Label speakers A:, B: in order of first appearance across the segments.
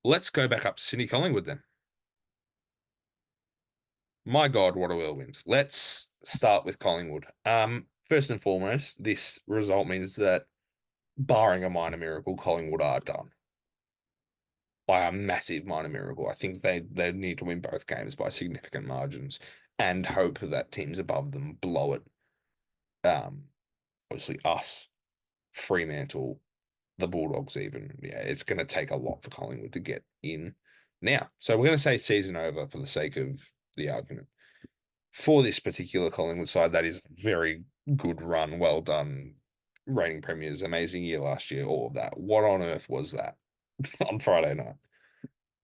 A: Let's go back up to Sydney Collingwood then. My God, what a whirlwind. Let's start with Collingwood. First and foremost, this result means that, barring a minor miracle, Collingwood are done by a massive minor miracle. I think they need to win both games by significant margins and hope that teams above them blow it. Um, Obviously us, Fremantle, the Bulldogs even. Yeah, it's going to take a lot for Collingwood to get in now. So we're going to say season over for the sake of the argument. For this particular Collingwood side, that is very good run, well done. Reigning premiers, amazing year last year, all of that. What on earth was that on Friday night?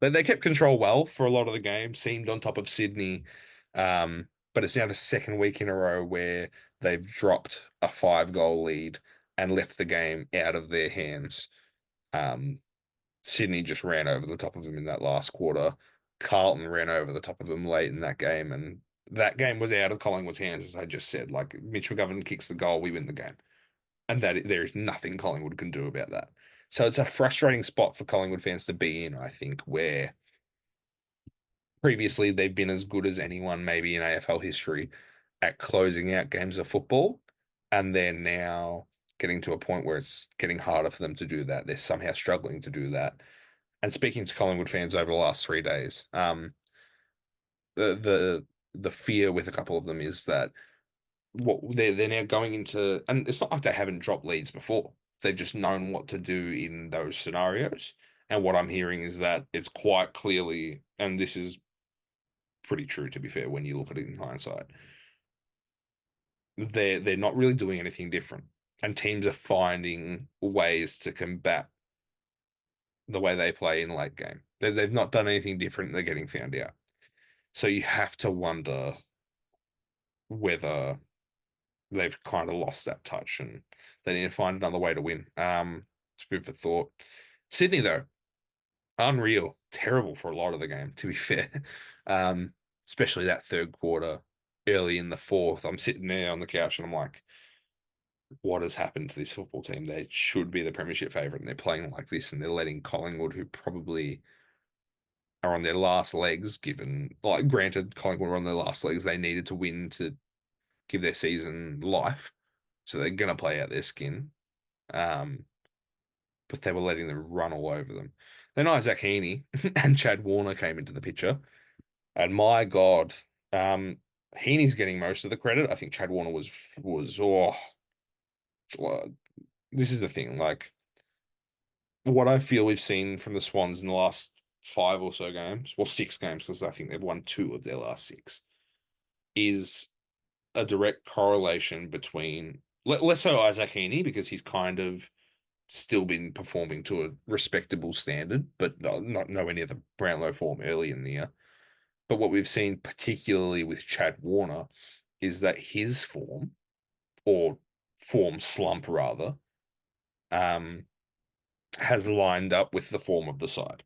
A: But they kept control well for a lot of the game, seemed on top of Sydney. But it's now the second week in a row where they've dropped a 5 goal lead and left the game out of their hands. Um, Sydney just ran over the top of them in that last quarter. Carlton ran over the top of them late in that game, and that game was out of Collingwood's hands, as I just said. Like Mitch McGovern kicks the goal, we win the game, and that there is nothing Collingwood can do about that. So it's a frustrating spot for Collingwood fans to be in, I think, where previously they've been as good as anyone, maybe in AFL history, at closing out games of football, and they're now getting to a point where it's getting harder for them to do that. They're somehow struggling to do that. And speaking to Collingwood fans over the last 3 days, the fear with a couple of them is that what they're now going into, and it's not like they haven't dropped leads before. They've just known what to do in those scenarios. And what I'm hearing is that it's quite clearly, and this is pretty true to be fair when you look at it in hindsight, they're not really doing anything different. And teams are finding ways to combat the way they play in late game. They've not done anything different. They're getting found out. So you have to wonder whether they've kind of lost that touch and they need to find another way to win. It's food for thought. Sydney, though, unreal. Terrible for a lot of the game, to be fair. Um, Especially that third quarter, early in the fourth. I'm sitting there on the couch and I'm like, what has happened to this football team? They should be the premiership favourite and they're playing like this and they're letting Collingwood, who probably are on their last legs, given, like, granted, Collingwood were on their last legs. They needed to win to give their season life. So they're going to play out their skin. Um, but they were letting them run all over them. Then Isaac Heaney and Chad Warner came into the picture. And my God, Heaney's getting most of the credit. I think Chad Warner this is the thing. Like, what I feel we've seen from the Swans in the last five or so games, well, 6 games, because I think they've won two of their last six, is a direct correlation between less so Isaac Heaney because he's kind of still been performing to a respectable standard, but not nowhere near the Brownlow form early in the year. But what we've seen, particularly with Chad Warner, is that his form, or form slump rather, um, has lined up with the form of the side.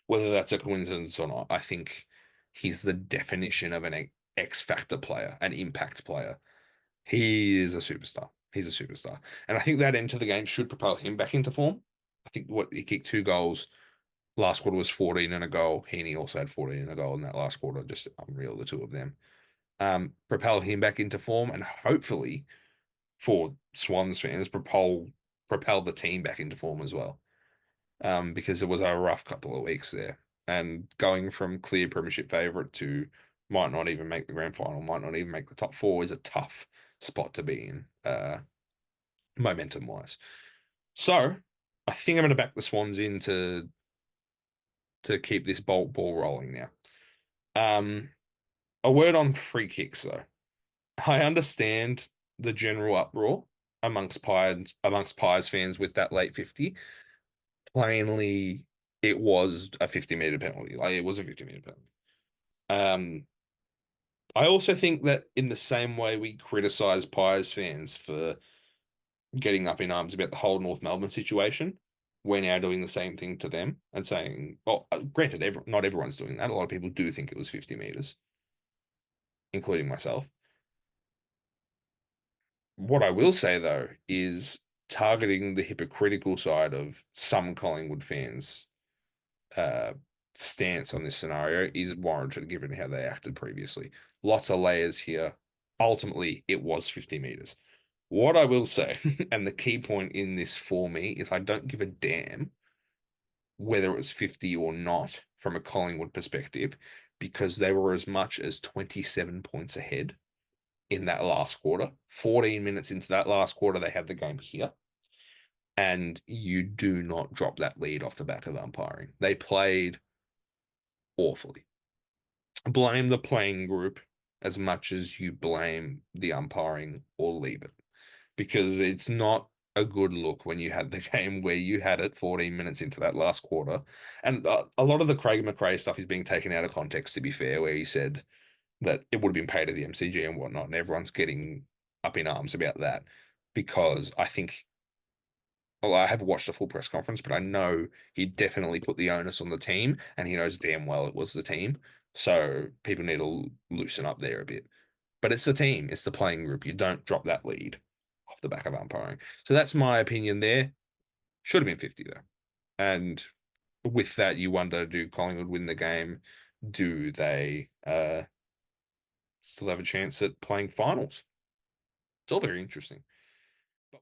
A: Whether that's a coincidence or not, I think he's the definition of an X factor player, an impact player. He is a superstar. He's a superstar. And I think that end to the game should propel him back into form. I think what he kicked 2 goals. Last quarter was 14 and a goal. Heaney also had 14 and a goal in that last quarter. Just unreal, the two of them. Propel him back into form and hopefully for Swans fans, propel the team back into form as well. Because it was a rough couple of weeks there. And going from clear premiership favourite to might not even make the grand final, might not even make the top four is a tough spot to be in, momentum wise. So I think I'm going to back the Swans in to keep this ball rolling now. Um, a word on free kicks though. I understand the general uproar amongst Pies fans with that late 50. Plainly, it was a 50-meter penalty. Like, it was a 50-meter penalty. Um, I also think that in the same way we criticize Pies fans for getting up in arms about the whole North Melbourne situation, we're now doing the same thing to them and saying, well, granted, not everyone's doing that. A lot of people do think it was 50 meters, including myself. What I will say, though, is targeting the hypocritical side of some Collingwood fans. uh, stance on this scenario is warranted given how they acted previously. Lots of layers here. Ultimately, it was 50 meters. What I will say, and the key point in this for me, is I don't give a damn whether it was 50 or not from a Collingwood perspective, because they were as much as 27 points ahead in that last quarter. 14 minutes into that last quarter, they had the game here. And you do not drop that lead off the back of umpiring. They played awfully. Blame the playing group as much as you blame the umpiring or leave it, because it's not a good look when you had the game where you had it 14 minutes into that last quarter. And a lot of the Craig McRae stuff is being taken out of context, to be fair, where he said that it would have been paid to the MCG and whatnot, and everyone's getting up in arms about that because I think, well, I haven't watched the full press conference, but I know he definitely put the onus on the team, and he knows damn well it was the team. So people need to loosen up there a bit. But it's the team, it's the playing group. You don't drop that lead off the back of umpiring. So that's my opinion there. Should have been 50 though. And with that, you wonder, do Collingwood win the game? Do they still have a chance at playing finals? It's all very interesting.